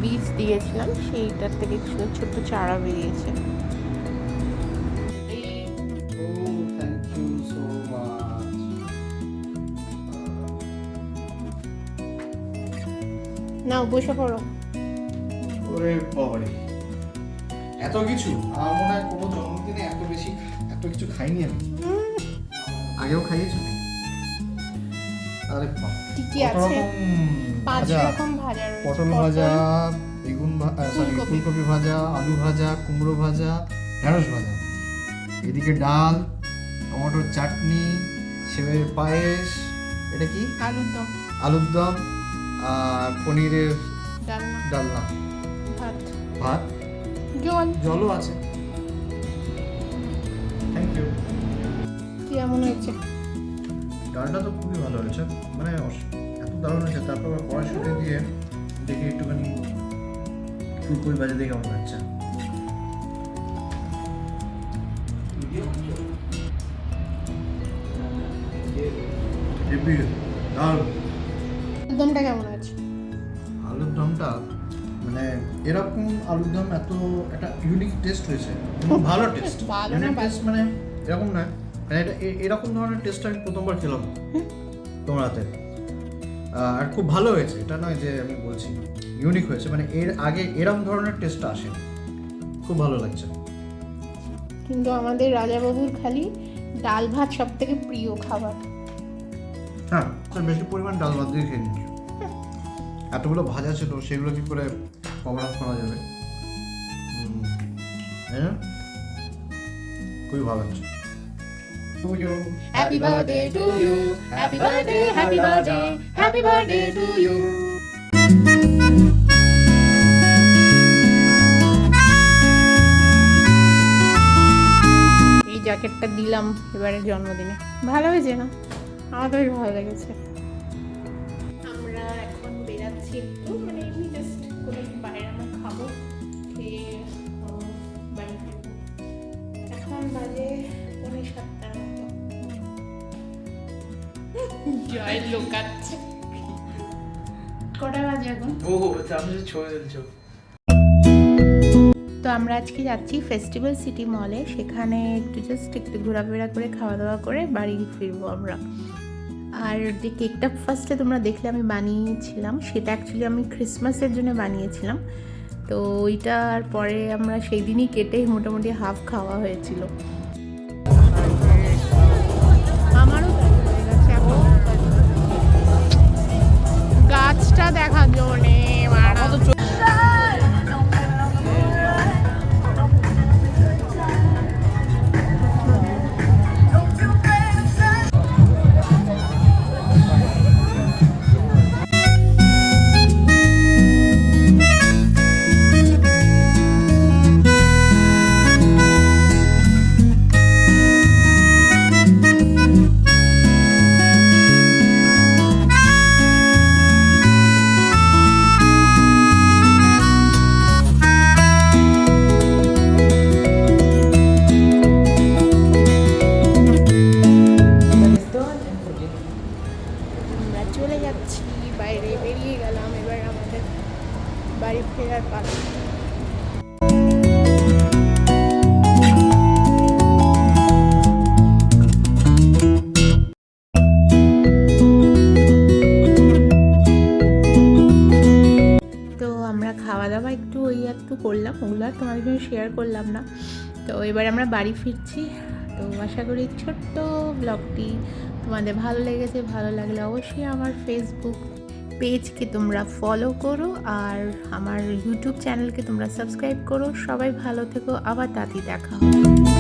বীজ দিয়েছিলাম সেইটার থেকে ছোট্ট চারা বেরিয়েছে। নাও বসে পড়ো। ওরে বাবারে, এত কিছু! আমার মনে হয় কোনো জন্মদিনে এত কিছু খাইনি আমি। আগেও খাইয়েছো? আরে বাহ, কি কি আছে? 5 রকম ভাজা রয়েছে। পটল ভাজা, বেগুন ফুলকপি ভাজা, আলু ভাজা, কুমড়ো ভাজা, ঢেঁড়স ভাজা, এদিকে ডাল, টমেটোর চাটনি, সেবের পায়েস, এটা কি আলুর দম, আর পনিরের ডালনা, ভাত, জলও আছে। Thank you. কেমন হয়েছে? ডালটা তো খুবই ভালো হয়েছে, মানে এত দারুণ হয়েছে। তারপর কড়াইশুঁটি দিয়ে দেখি একটুখানি ফুলকপি ভাজা দিয়ে কেমন হচ্ছে। আলুর দমটা কেমন আছে? আলুর দমটা মানে এরকম আলুর দম এত একটা ইউনিক টেস্ট হয়েছে, ভালো টেস্ট। ইউনিক টেস্ট মানে এরকম নয়, মানে এটা এরকম ধরনের টেস্ট আমি প্রথমবার খেলাম তোমার হাতে, আর খুব ভালো হয়েছে। এটা নয় যে আমি বলছি ইউনিক হয়েছে, মানে এর আগে এরকম ধরনের টেস্টটা আসে, খুব ভালো লাগছে। কিন্তু আমাদের রাজাবাবুর খালি ডাল ভাত সব থেকে প্রিয় খাবার। হ্যাঁ, বেশি পরিমাণ ডাল ভাত দিয়ে খেয়ে নিচ্ছি। এতগুলো ভাজা ছিল, সেগুলো কি করে কভার আপ করা যাবে? হ্যাঁ, খুবই ভালো লাগছে। Happy birthday to you, happy birthday, happy birthday, happy birthday to you. এই জ্যাকেটটা দিলাম এবারে জন্মদিনে, ভালো হয়েছে না? আমার তো বেশ ভালো লেগেছে। আমরা এখন বেরাচ্ছি একটু, মানে এমনি জাস্ট কোনো বাইরে আমরা খাবো, খেয়ে বাড়ি ফিরবো। এখন বাজে 7:45 মতো। জয় লোকাচ্ছে। কটা বাজে এখন? তো আমরা আজকে যাচ্ছি ফেস্টিভ্যাল সিটি মলে, সেখানে একটু ঘোরাফেরা করে খাওয়া দাওয়া করে বাড়ি ফিরবো আমরা। আর যে কেকটা ফার্স্টে তোমরা দেখলে আমি বানিয়েছিলাম, সেটা অ্যাকচুয়ালি আমি ক্রিসমাসের জন্য বানিয়েছিলাম। তো ওইটার পরে আমরা সেই দিনই কেটে মোটামুটি হাফ খাওয়া হয়েছিল। আমারও হয়ে গেছে এখন গাছটা দেখার জন্যে। চলে যাচ্ছি বাইরে, বেরিয়ে গেলাম, এবার আমাদের বাড়ি ফেরার পালা। তো আমরা খাওয়া দাওয়া একটু করলাম, ওগুলো আর তোমাদের সঙ্গে শেয়ার করলাম না। তো এবার আমরা বাড়ি ফিরছি। তো আশা করি ছোট্ট ব্লগটি তোমাদের ভালো লেগেছে। ভালো লাগলে অবশ্যই আমার ফেসবুক পেজকে তোমরা ফলো করো, আর আমার ইউটিউব চ্যানেলকে তোমরা সাবস্ক্রাইব করো। সবাই ভালো থেকো, আবার তাড়াতাড়ি দেখা হবে।